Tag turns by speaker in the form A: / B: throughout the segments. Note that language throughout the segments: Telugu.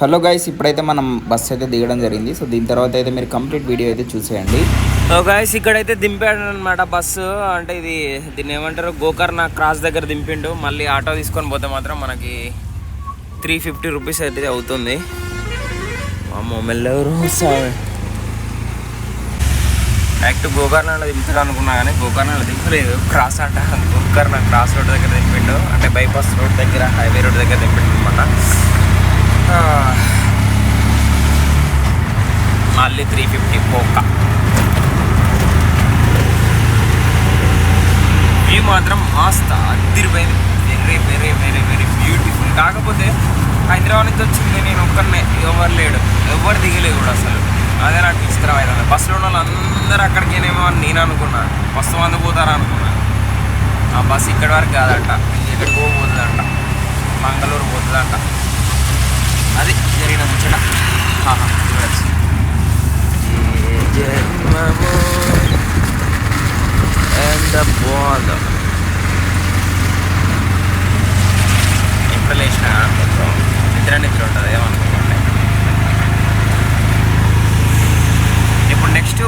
A: హలో గైస్, ఇప్పుడైతే మనం బస్ అయితే దిగడం జరిగింది. సో దీని తర్వాత అయితే మీరు కంప్లీట్ వీడియో అయితే చూసేయండి.
B: సో గైస్ ఇక్కడైతే దింపాడు అనమాట బస్సు. అంటే ఇది దీన్ని ఏమంటారు, గోకర్ణ క్రాస్ దగ్గర దింపిండు. మళ్ళీ ఆటో తీసుకొని పోతే మాత్రం మనకి 350 రూపీస్ అయితే అవుతుంది. అమ్మో మెల్లెవరు డైరెక్ట్ గోకర్ణలో దింపుతాడు అనుకున్నా, కానీ గోకర్ణలో దింపలేదు. క్రాస్ అంట గోకర్ణ క్రాస్ రోడ్ దగ్గర దింపిండు. అంటే బైపాస్ రోడ్ దగ్గర, హైవే రోడ్ దగ్గర దింపిండు అనమాట. మళ్ళీ 350 పోక. వ్యూ మాత్రం మస్త్ అదిరిపోయింది. Very very very very beautiful. కాకపోతే హైదరాబాద్ నుంచి వచ్చింది నేను ఒక్కనే, ఎవరు లేడు, ఎవరు దిగలేదు కూడా అసలు. అదే నాకు విచిత్రం అవుతుంది. బస్సులో ఉన్న వాళ్ళు అందరూ అక్కడికేనేమో అని నేను అనుకున్నా. బస్సు మంది పోతారా అనుకున్నా. ఆ బస్సు ఇక్కడి వరకు కాదంట, ఎక్కడికో పోతుందంట, మంగళూరు పోతుందంట. అది జరిగిన ముచ్చట. చూడచ్చు. జన్మము అండ్ బోధ ఎప్పుడు లేచిన నిద్ర ఉంటుంది ఏమనుకోండి. ఇప్పుడు నెక్స్ట్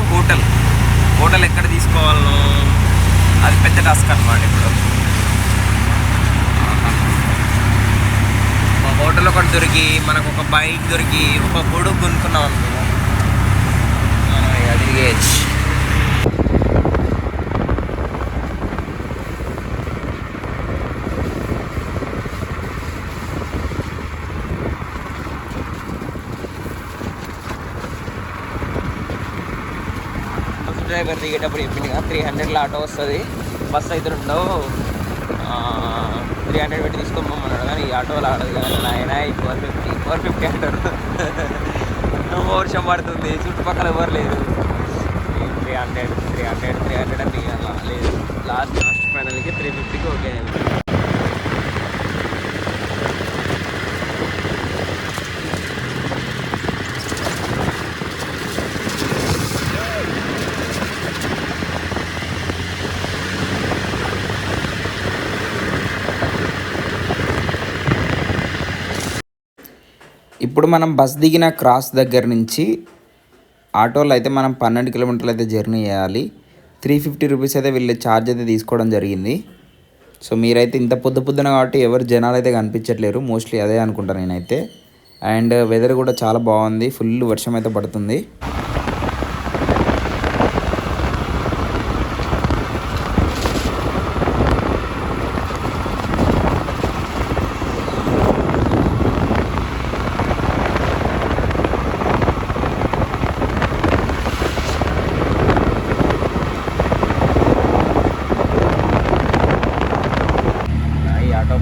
B: హోటల్ ఎక్కడ తీసుకోవాలను, అది పెద్ద టాస్క్ అనమాట. ఇప్పుడు ఒక హోటల్ ఒకటి దొరికి, మనకు ఒక బైక్ దొరికి, ఒక గొడుగు కొనుక్కున్నాం అనుకో, అది తిరిగేయచ్చు. డ్రైవర్ దిగేటప్పుడు చెప్పింది కదా 300లో ఆటో వస్తుంది, బస్సు అయితే ఉండవు, 300 పెట్టి తీసుకోమన్నాడు. కానీ ఈ ఆటోలో ఆడదు కదా ఆయన, 450 అంటారు. వర్షం పడుతుంది, చుట్టుపక్కల ఎవరు లేరు. 300 అని దిగాల లేదు. లాస్ట్ ఫైనల్కి 350కి ఓకే.
A: ఇప్పుడు మనం బస్ దిగిన క్రాస్ దగ్గర నుంచి ఆటోలో అయితే మనం 12 కిలోమీటర్లు అయితే జర్నీ చేయాలి. 350 రూపీస్ అయితే వీళ్ళు ఛార్జ్ అయితే తీసుకోవడం జరిగింది. సో మీరైతే ఇంత పొద్దున కాబట్టి ఎవరు జనాలు అయితే కనిపించట్లేరు, మోస్ట్లీ అదే అనుకుంటాను నేనైతే. అండ్ వెదర్ కూడా చాలా బాగుంది, ఫుల్ వర్షం అయితే పడుతుంది.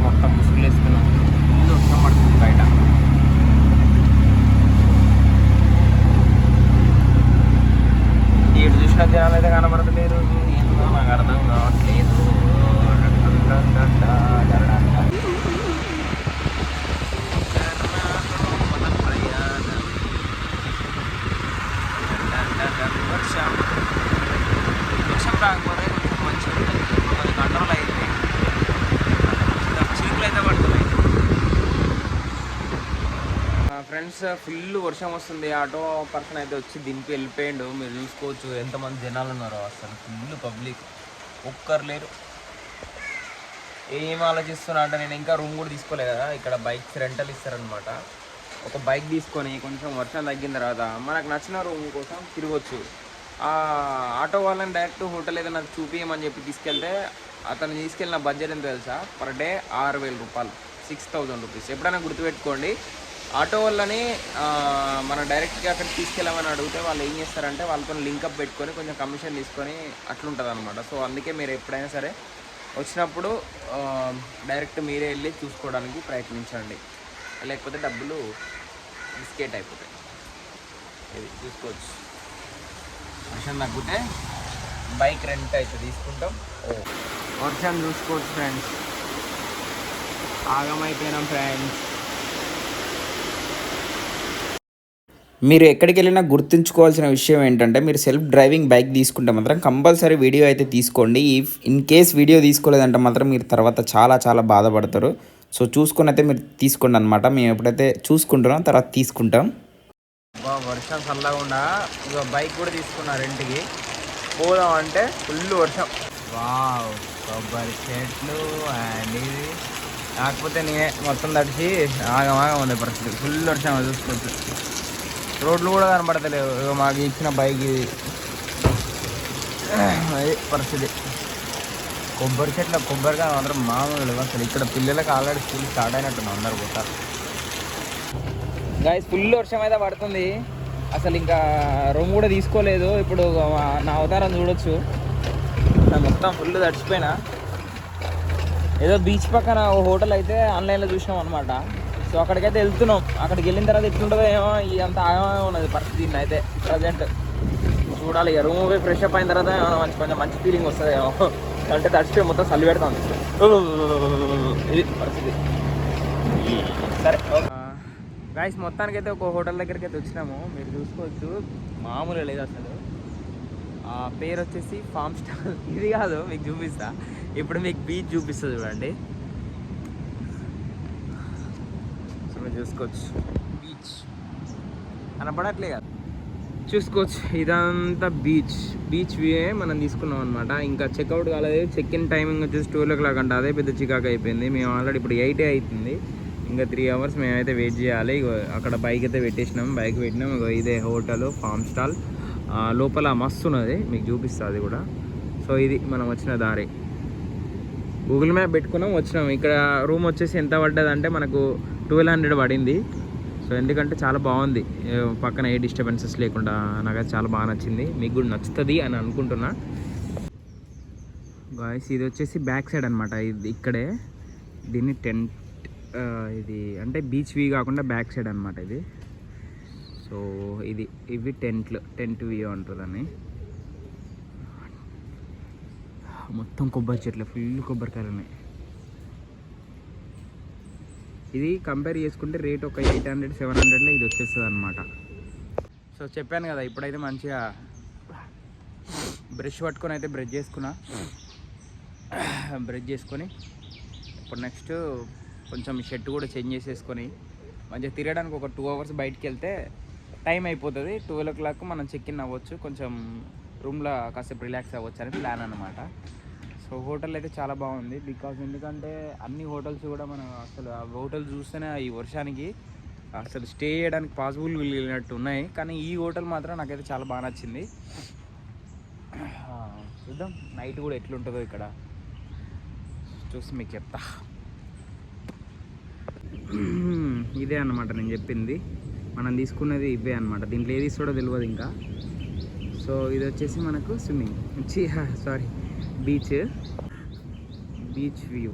B: మొత్తం ముసుగులు వేసుకున్నాం, ముందు వర్షం పడుతుంది బయట. ఏడు చూసిన జనాలు అయితే కనబడతలేరు, ఏంటో నాకు అర్థం కావట్లేదు. వర్షం రాకపోతే మంచిగా ఉంటుంది, కంట్రోల్ అయితే చీకులు అయితే పడుతున్నాయి. ఫ్రెండ్స్ ఫుల్ వర్షం వస్తుంది. ఆటో పర్సన్ అయితే వచ్చి దింపి వెళ్ళిపోయాడు. మీరు చూసుకోవచ్చు ఎంతమంది జనాలు ఉన్నారో. అసలు ఫుల్ పబ్లిక్, ఒక్కరు లేరు. ఏం ఆలోచిస్తున్నా అంటే, నేను ఇంకా రూమ్ కూడా తీసుకోలేదు కదా, ఇక్కడ బైక్స్ రెంటల్ ఇస్తారనమాట. ఒక బైక్ తీసుకొని కొంచెం వర్షం తగ్గిన తర్వాత మనకు నచ్చిన రూమ్ కోసం తిరగవచ్చు. ఆటో వాళ్ళని డైరెక్ట్ హోటల్ ఏదైనా చూపించమని చెప్పి తీసుకెళ్తే, అతను తీసుకెళ్ళిన బడ్జెట్ ఎంత తెలుసా, పర్ డే 6,000 రూపాయలు, 6,000 రూపీస్. ఎప్పుడైనా గుర్తుపెట్టుకోండి. ఆటో వాళ్ళని మనం డైరెక్ట్గా అక్కడికి తీసుకెళ్ళమని అడిగితే వాళ్ళు ఏం చేస్తారంటే, వాళ్ళతో లింకప్ పెట్టుకొని కొంచెం కమిషన్ తీసుకొని అట్లుంటుంది అనమాట. సో అందుకే మీరు ఎప్పుడైనా సరే వచ్చినప్పుడు డైరెక్ట్ మీరే వెళ్ళి చూసుకోవడానికి ప్రయత్నించండి, లేకపోతే డబ్బులు బిస్కెట్ అయిపోతాయి. ఇది చూసుకోవచ్చు. వర్షం తగ్గితే బైక్ రెంట్ అయితే తీసుకుంటాం. వర్షం చూసుకోవచ్చు ఫ్రెండ్స్, ఆగమైపోయినాం ఫ్రెండ్స్.
A: మీరు ఎక్కడికి వెళ్ళినా గుర్తుంచుకోవాల్సిన విషయం ఏంటంటే, మీరు సెల్ఫ్ డ్రైవింగ్ బైక్ తీసుకుంటే మాత్రం కంపల్సరీ వీడియో అయితే తీసుకోండి. ఇన్ కేస్ వీడియో తీసుకోలేదంటే మాత్రం మీరు తర్వాత చాలా బాధపడతారు. సో చూసుకొని అయితే మీరు తీసుకోండి అనమాట. మేము ఎప్పుడైతే చూసుకుంటున్నాం తర్వాత తీసుకుంటాం.
B: వర్షం చల్లకుండా ఇక బైక్ కూడా తీసుకున్నా రెంట్కి, పోదాం అంటే ఫుల్ వర్షం. వావ్, కొబ్బరి చెట్లు అండ్ ఇది. కాకపోతే నేనే మొత్తం తడిచి ఆగమాగా ఉంది పరిస్థితి. ఫుల్ వర్షం చూసుకోవచ్చు. రోడ్లు కూడా కనపడతలేవు. ఇక మాకు ఇచ్చిన బైక్ ఇది, అది పరిస్థితి. కొబ్బరి చెట్ల కొబ్బరిగా అందరం మామూలు అసలు. ఇక్కడ పిల్లలకు ఆల్రెడీ స్కూల్ స్టార్ట్ అయినట్టున్నాం, అందరు పోతారు. గైస్ ఫుల్ వర్షం అయితే పడుతుంది. అసలు ఇంకా రూమ్ కూడా తీసుకోలేదు. ఇప్పుడు నా అవతారం చూడొచ్చు, మొత్తం ఫుల్ తడిచిపోయినా. ఏదో బీచ్ పక్కన ఓ హోటల్ అయితే ఆన్లైన్లో చూసినాం అనమాట. సో అక్కడికైతే వెళ్తున్నాం. అక్కడికి వెళ్ళిన తర్వాత ఎట్లుంటుందో ఏమో, అంత ఆగమే ఉన్నది పరిస్థితి అయితే ప్రజెంట్. చూడాలి ఇక. రూమ్ పోయి ఫ్రెష్ అప్ అయిన తర్వాత కొంచెం మంచి ఫీలింగ్ వస్తుంది ఏమో. అంటే తడిచిపోయి మొత్తం చలి పెడతాం, ఇది పరిస్థితి. సరే గాయస్, మొత్తానికి అయితే ఒక హోటల్ దగ్గరికి అయితే వచ్చినాము. మీరు చూసుకోవచ్చు, మామూలుగా లేదు అసలు. ఆ పేరు వచ్చేసి ఫామ్ స్టాల్. ఇది కాదు, మీకు చూపిస్తా ఇప్పుడు. మీకు బీచ్ చూపిస్తుంది చూడండి. సో మీరు చూసుకోవచ్చు, బీచ్ కనపడట్లే కదా, చూసుకోవచ్చు. ఇదంతా బీచ్ వ్యూ మనం తీసుకున్నాం అనమాట. ఇంకా చెక్అవుట్ కాలేదు. చెక్ ఇన్ టైమింగ్ వచ్చేసి 12 o'clock అంట. అదే పెద్ద చికాకు అయిపోయింది. మేము ఆల్రెడీ ఇప్పుడు 8 అవుతుంది. ఇంకా 3 hours మేమైతే వెయిట్ చేయాలి. అక్కడ బైక్ అయితే పెట్టేసినాం. బైక్ పెట్టినాం. ఇదే హోటల్ ఫామ్ స్టాల్. లోపల మస్తు ఉన్నది, మీకు చూపిస్తుంది అది కూడా. సో ఇది మనం వచ్చిన దారి. గూగుల్ మ్యాప్ పెట్టుకున్నాం, వచ్చినాం. ఇక్కడ రూమ్ వచ్చేసి ఎంత పడ్డదంటే మనకు 1200 పడింది. సో ఎందుకంటే చాలా బాగుంది, పక్కన ఏ డిస్టర్బెన్సెస్ లేకుండా. నాకైతే చాలా బాగా నచ్చింది. మీకు కూడా నచ్చుతుంది అని అనుకుంటున్నా. గాయస్ ఇది వచ్చేసి బ్యాక్ సైడ్ అనమాట. ఇది ఇక్కడే దీన్ని టెంట్, ఇది అంటే బీచ్ వ్యూ కాకుండా బ్యాక్ సైడ్ అనమాట ఇది. సో ఇవి టెంట్ వ్యూ అంటుందని. మొత్తం కొబ్బరి చెట్లు, ఫుల్ కొబ్బరికాయలు ఉన్నాయి. ఇది కంపేర్ చేసుకుంటే రేట్ ఒక 800-700లో ఇది వచ్చేస్తుంది అనమాట. సో చెప్పాను కదా, ఇప్పుడైతే మంచిగా బ్రష్ పట్టుకొని అయితే బ్రష్ చేసుకొని ఇప్పుడు నెక్స్ట్ కొంచెం షర్ట్ కూడా చేంజ్ చేసేసుకొని మంచిగా తిరగడానికి ఒక 2 hours బయటికి వెళ్తే టైం అయిపోతుంది. 12 o'clock మనం చెక్ ఇన్ అవ్వచ్చు, కొంచెం రూమ్లో కాసేపు రిలాక్స్ అవ్వచ్చు అని ప్లాన్ అనమాట. సో హోటల్ అయితే చాలా బాగుంది. ఎందుకంటే అన్ని హోటల్స్ కూడా మనం అసలు ఆ హోటల్ చూస్తేనే ఈ వర్షానికి అసలు స్టే చేయడానికి పాసిబుల్ వెళ్ళినట్టు ఉన్నాయి. కానీ ఈ హోటల్ మాత్రం నాకైతే చాలా బాగా నచ్చింది. చూద్దాం నైట్ కూడా ఎట్లుంటుందో ఇక్కడ చూసి మీకు చెప్తా. ఇదే అన్నమాట నేను చెప్పింది. మనం తీసుకున్నది ఇవే అనమాట. దీంట్లో ఏది ఇస్తాడో తెలియదు ఇంకా. సో ఇది వచ్చేసి మనకు బీచ్ వ్యూ.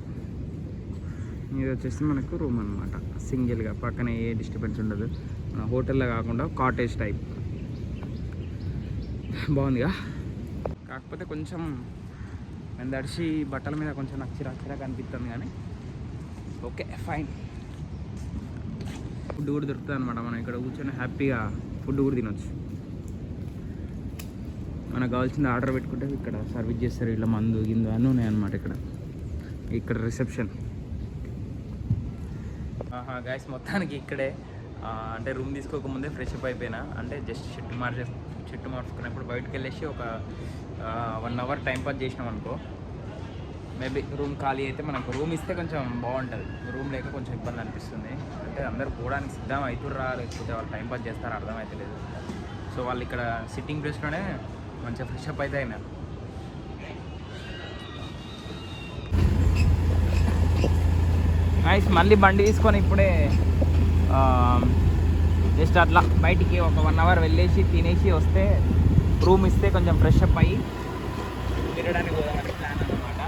B: ఇది వచ్చేసి మనకు రూమ్ అనమాట. సింగిల్గా, పక్కన ఏ డిస్టర్బెన్స్ ఉండదు. మన హోటల్లో కాకుండా కాటేజ్ టైప్. బాగుందిగా. కాకపోతే కొంచెం నేను దడిచి బట్టల మీద కొంచెం నాకు చిరాకు అనిపిస్తుంది, కానీ ఓకే ఫైన్. ఫుడ్ కూడా దొరుకుతుంది అనమాట. మనం ఇక్కడ కూర్చొని హ్యాపీగా ఫుడ్ కూడా తినొచ్చు. మనకు కావాల్సింది ఆర్డర్ పెట్టుకుంటే ఇక్కడ సర్వీస్ చేస్తారు. ఇలా మందు గిందు అన్నీ ఉన్నాయి అనమాట. ఇక్కడ రిసెప్షన్. గాయస్ మొత్తానికి ఇక్కడే అంటే రూమ్ తీసుకోకముందే ఫ్రెష్ అప్ అయిపోయినా. అంటే జస్ట్ చెట్టు మార్చుకున్నప్పుడు బయటకు వెళ్ళేసి ఒక 1 hour టైం పాస్ చేసినాం అనుకో. మేబీ రూమ్ ఖాళీ అయితే మనకు రూమ్ ఇస్తే కొంచెం బాగుంటుంది. రూమ్ లేక కొంచెం ఇబ్బంది అనిపిస్తుంది. అంటే అందరు పోవడానికి సిద్ధం అవుతుర్రా, లేకపోతే వాళ్ళు టైం పాస్ చేస్తారో అర్థమవుతలేదు. సో వాళ్ళు ఇక్కడ సిట్టింగ్ ప్లేస్లోనే మంచిగా ఫ్రెష్ అప్ అయితే అయినా. నైస్. మళ్ళీ బండి తీసుకొని ఇప్పుడే జస్ట్ అట్లా బయటికి ఒక 1 hour వెళ్ళేసి తినేసి వస్తే రూమ్ ఇస్తే కొంచెం ఫ్రెష్ అప్ అయ్యి తిరగడానికి పోదామని ప్లాన్ అనమాట.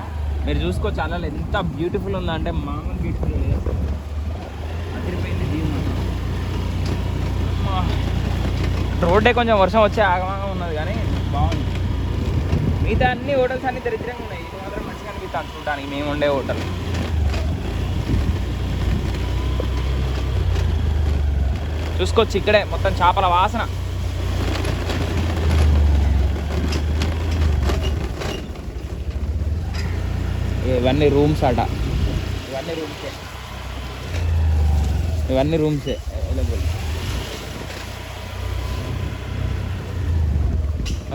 B: మీరు చూసుకోవచ్చు అలా ఎంత బ్యూటిఫుల్ ఉందంటే మామూలు బ్యూటిఫుల్ లేదు, అదిరిపోయింది జీవనం. రోడ్డే కొంచెం వర్షం వచ్చే ఆగమాగా ఉన్నది, కానీ బాగుంది. మిగతా అన్ని హోటల్స్ అన్ని దరిద్రంగా ఉన్నాయి. ఇది మాత్రం మంచిగా అనిపిస్తుంది చూడడానికి మేము ఉండే హోటల్. చూసుకోవచ్చు ఇక్కడే మొత్తం చేపల వాసన. ఇవన్నీ రూమ్స్ అట, ఇవన్నీ రూమ్సే. ఇవన్నీ రూమ్సే అవైలబుల్.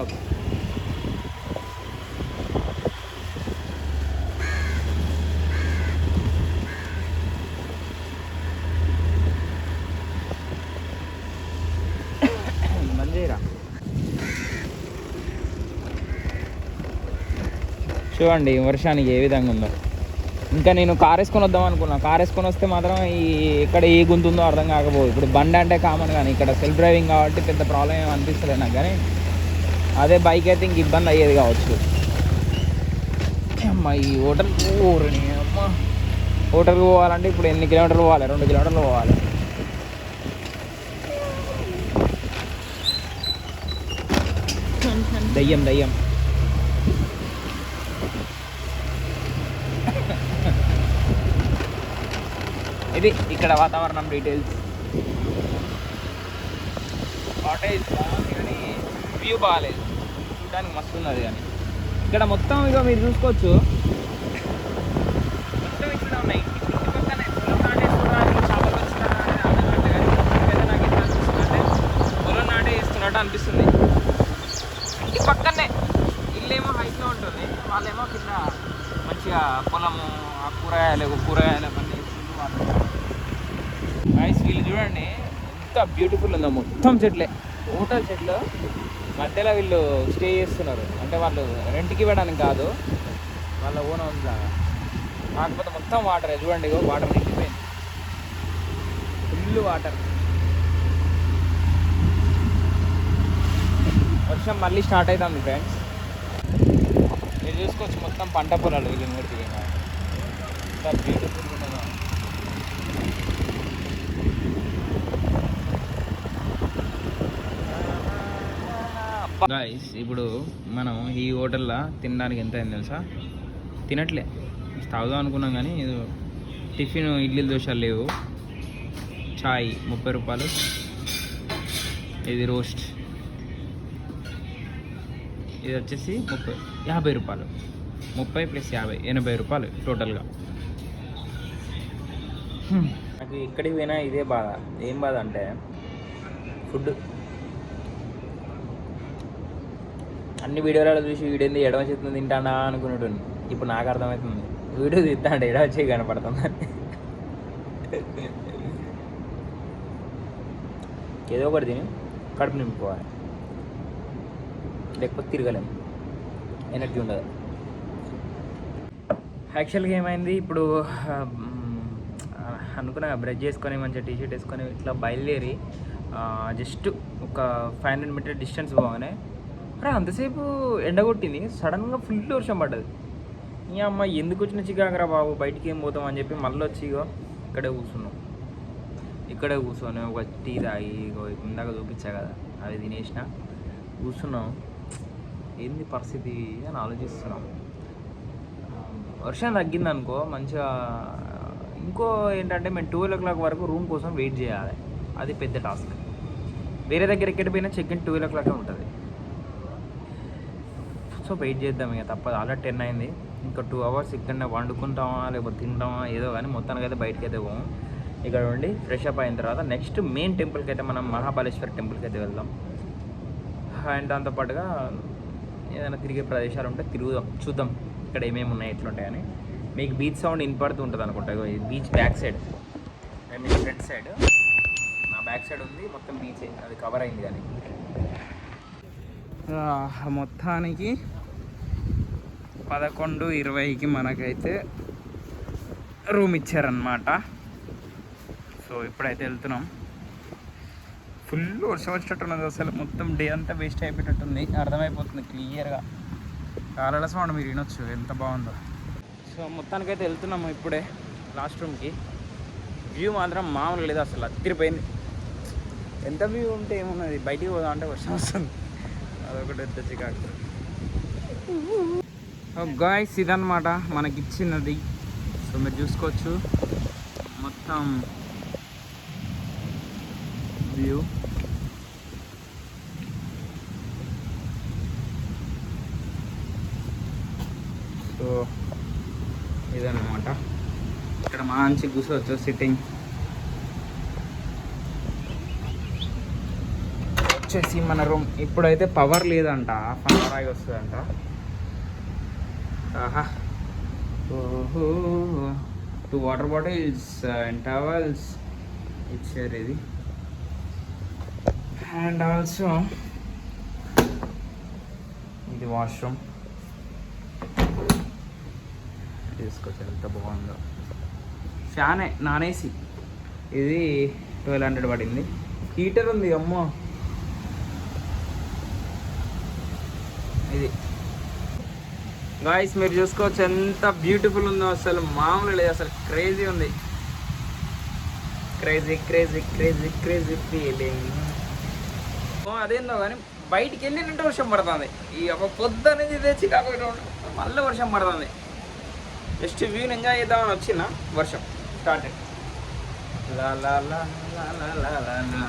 B: ఓకే, మంచిగా చూడండి వర్షానికి ఏ విధంగా ఉందో. ఇంకా నేను కార్ వేసుకొని వద్దాం అనుకున్నా. కార్ వేసుకొని వస్తే మాత్రం ఎక్కడ ఏ గుంతుందో అర్థం కాకపోదు. ఇప్పుడు బండి అంటే కామన్, కానీ ఇక్కడ సెల్ఫ్ డ్రైవింగ్ కాబట్టి పెద్ద ప్రాబ్లం ఏమి అనిపిస్తలేదు నాకు. కానీ అదే బైక్ అయితే ఇంక ఇబ్బంది అయ్యేది కావచ్చు. అమ్మ ఈ హోటల్ ఊరిని అమ్మ, హోటల్కి పోవాలంటే ఇప్పుడు ఎన్ని కిలోమీటర్లు పోవాలి? 2 కిలోమీటర్లు పోవాలి. దయ్యం దయ్యం. ఇది ఇక్కడ వాతావరణం డీటెయిల్స్. కాటేజ్ బాగుంది కానీ వ్యూ బాగాలేదు. చూడడానికి మస్తు ఉన్నది కానీ ఇక్కడ మొత్తం ఇక మీరు చూసుకోవచ్చు. మొత్తం ఇక్కడ ఉన్నాయి. ఇంటి పక్కనే పొలం నాటేసుకోవడానికి చేపలు వస్తున్నారా అనేది అర్థం కావట్లేదు. కానీ నాకు ఎట్లా అనిపిస్తుంది అంటే పొలం నాటేస్తున్నట్టు అనిపిస్తుంది. ఇంటి పక్కనే ఇల్లేమో హైట్లో ఉంటుంది, వాళ్ళేమో కింద మంచిగా పొలము, ఆ కూరగాయలు అవన్నీ నైస్. వీళ్ళు చూడండి ఎంత బ్యూటిఫుల్ ఉందో. మొత్తం చెట్లే, హోటల్ చెట్లు మధ్యలో వీళ్ళు స్టే చేస్తున్నారు. అంటే వాళ్ళు రెంట్కి ఇవ్వడానికి కాదు, వాళ్ళ ఓన్ హౌస్ లాగా. కాకపోతే మొత్తం వాటరే. చూడండి వాటర్ నిండిపోయింది, ఫుల్ వాటర్. వర్షం మళ్ళీ స్టార్ట్ అవుతుంది ఫ్రెండ్స్. మీరు చూసుకోవచ్చు మొత్తం పంట పొలాలు వీళ్ళు మూర్తి. ఎంత బ్యూటిఫుల్ ఉన్నదో. గాయ్స్ ఇప్పుడు మనం ఈ హోటల్లో తినడానికి ఎంత అయింది తెలుసా? తినట్లే, తాగుదాం అనుకున్నాం కానీ ఇది టిఫిన్ ఇడ్లీ దోశలు లేవు. చాయ్ 30 రూపాయలు, ఇది రోస్ట్ ఇది వచ్చేసి 50 రూపాయలు. 30 + 50 80 రూపాయలు టోటల్గా. నాకు ఎక్కడికి పోయినా ఇదే బాధ. ఏం బాధ అంటే ఫుడ్. అన్ని వీడియోలలో చూసి వీడేంది ఎడమ చేతులు తింటాడా అనుకునేటోని. ఇప్పుడు నాకు అర్థమవుతుంది, వీడియో తింటా అంటే ఎడమ చేయి కనపడుతుంది. ఏదో ఒకటి తిని కడుపు నింపుకోవాలి, లేకపోతే తిరగలేము, ఎనర్జీ ఉండదు. యాక్చువల్గా ఏమైంది, ఇప్పుడు అనుకున్నా బ్రష్ చేసుకొని మంచిగా టీషర్ట్ వేసుకొని ఇట్లా బయలుదేరి జస్ట్ ఒక 500 మీటర్ డిస్టెన్స్ పోగానే అరే అంతసేపు ఎండ కొట్టింది, సడన్గా ఫుల్ వర్షం పడ్డది. ఈ అమ్మ ఎందుకు వచ్చిన చికాకరా బాబు, బయటికి ఏం పోతాం అని చెప్పి మళ్ళీ వచ్చి ఇక్కడే కూర్చొని ఒక టీ తాగి ఇందాక చూపించా కదా అది తినేసిన కూర్చున్నాం. ఏంది పరిస్థితి అని ఆలోచిస్తున్నాం. వర్షం తగ్గిందనుకో మంచిగా. ఇంకో ఏంటంటే మేము 12 o'clock వరకు రూమ్ కోసం వెయిట్ చేయాలి, అది పెద్ద టాస్క్. వేరే దగ్గర ఎక్కడ పోయినా చెక్-ఇన్ 12 o'clock ఉంటుంది. సో వెయిట్ చేద్దాం, ఇక తప్పదు. ఆల్రెడీ 10 అయింది. ఇంకా 2 hours ఇక్కడనే వండుకుంటామా లేకపోతే తింటామా ఏదో కానీ మొత్తానికి అయితే బయటకి అయితే పోము. ఇక్కడ ఉండి ఫ్రెష్ అప్ అయిన తర్వాత నెక్స్ట్ మెయిన్ టెంపుల్కి అయితే మనం మహాబలేశ్వర్ టెంపుల్కి అయితే వెళ్దాం. అండ్ దాంతోపాటుగా ఏదైనా తిరిగే ప్రదేశాలు ఉంటే చూద్దాం ఇక్కడ ఏమేమి ఉన్నాయి ఎట్లుంటాయని. మీకు బీచ్ సౌండ్ వినపడుతూ ఉంటుంది అనుకుంటా. Beach back side, I mean front side, నా బ్యాక్ సైడ్ ఉంది మొత్తం బీచే, అది కవర్ అయింది. కానీ మొత్తానికి 11:20కి మనకైతే రూమ్ ఇచ్చారనమాట. సో ఇప్పుడైతే వెళ్తున్నాం. ఫుల్ వర్షం వచ్చేటట్టున్నది, అసలు మొత్తం డే అంతా వేస్ట్ అయిపోయేటట్టుంది. అర్థమైపోతుంది క్లియర్గా. కాలల సౌండ్ మీరు వినొచ్చు ఎంత బాగుందో. సో మొత్తానికైతే వెళ్తున్నాము ఇప్పుడే లాస్ట్ రూమ్కి. వ్యూ మాత్రం మామూలు లేదు, అసలు అదిరిపోయింది. ఎంత వ్యూ ఉంటే ఏమున్నది, బయటికి పోదాం అంటే వర్షం వస్తుంది, అదొకటి పెద్ద చికాకు. గాయ్స్ ఇదన్నమాట మనకిచ్చినది. సో మీరు చూసుకోవచ్చు మొత్తం వ్యూ. సో ఇదన్నమాట, ఇక్కడ మంచి కూర్చోవచ్చు సిట్టింగ్. వచ్చేసి మన రూమ్. ఇప్పుడైతే పవర్ లేదంట, హాఫ్ అన్ అవర్ ఆగి వస్తుందంట. ఆహా, ఓహో, 2 వాటర్ బాటిల్స్ అండ్ టవల్స్ ఇచ్చారు ఇది. అండ్ ఆల్సో ఇది వాష్రూమ్. తీసుకోవచ్చు, ఎంత బాగుందో. ఫ్యానే, నాన్ ఏసీ. ఇది 1200 పడింది. హీటర్ ఉంది, అమ్మో. ఇది గాయ్స్ మీరు చూసుకోవచ్చు ఎంత బ్యూటిఫుల్ ఉందో, అసలు మామూలు లేదు, అసలు క్రేజీ ఉంది. Crazy crazy crazy crazy feeling. అదేందో కానీ బయటికి వెళ్ళినట్టు వర్షం పడుతుంది. ఈ ఒక పొద్దు అనేది తెచ్చి కాకుండా మళ్ళీ వర్షం పడుతుంది. జస్ట్ వ్యూని ఎంజాయ్ చేద్దామని వచ్చిన వర్షం స్టార్టెడ్. లా లా లా లా లా లా లా లా.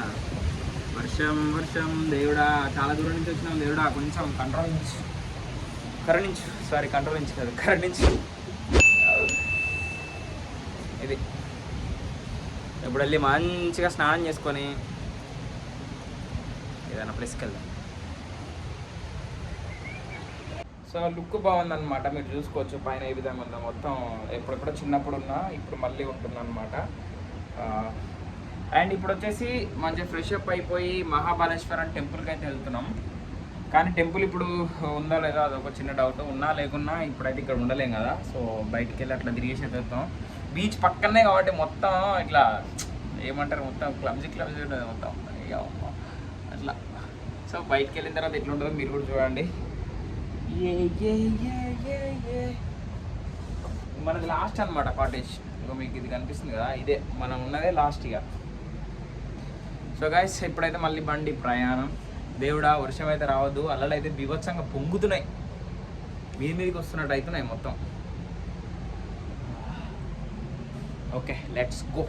B: వర్షం వర్షం దేవుడా, చాలా దూరం నుంచి వచ్చినాం దేవుడా, కొంచెం కరుణించు. ఇది ఇప్పుడు వెళ్ళి మంచిగా స్నానం చేసుకొని ఏదైనా ప్లేస్కి వెళ్దాం. సో లుక్ బాగుందన్నమాట, మీరు చూసుకోవచ్చు పైన ఏ విధంగా ఉందో. మొత్తం ఎప్పుడెప్పుడో చిన్నప్పుడు ఉన్నా, ఇప్పుడు మళ్ళీ ఉంటుందన్నమాట. అండ్ ఇప్పుడు వచ్చేసి మంచిగా ఫ్రెష్ అప్ అయిపోయి మహాబలేశ్వరం టెంపుల్కి అయితే వెళ్తున్నాం. కానీ టెంపుల్ ఇప్పుడు ఉందా లేదా అదొక చిన్న డౌట్. ఉన్నా లేకున్నా ఇప్పుడైతే ఇక్కడ ఉండలేం కదా. సో బయటికి వెళ్ళి అట్లా తిరిగేసి వెళ్తాం. బీచ్ పక్కనే కాబట్టి మొత్తం ఇట్లా ఏమంటారు, మొత్తం క్లబ్జీ ఉంటుంది మొత్తం అట్లా. సో బయటికి వెళ్ళిన తర్వాత ఎట్లుంటుందో మీరు కూడా చూడండి. మనది లాస్ట్ అనమాట కాటేజ్. ఇక మీకు ఇది కనిపిస్తుంది కదా, ఇదే మనం ఉన్నదే లాస్ట్ ఇక. సో గైస్ ఇప్పుడైతే మళ్ళీ బండి ప్రయాణం. దేవుడా వర్షం అయితే రావద్దు, అలలు అయితే బీభత్సంగా పొంగుతున్నాయి, మీదికి వస్తున్నట్టు అవుతున్నాయి మొత్తం. Okay, let's go.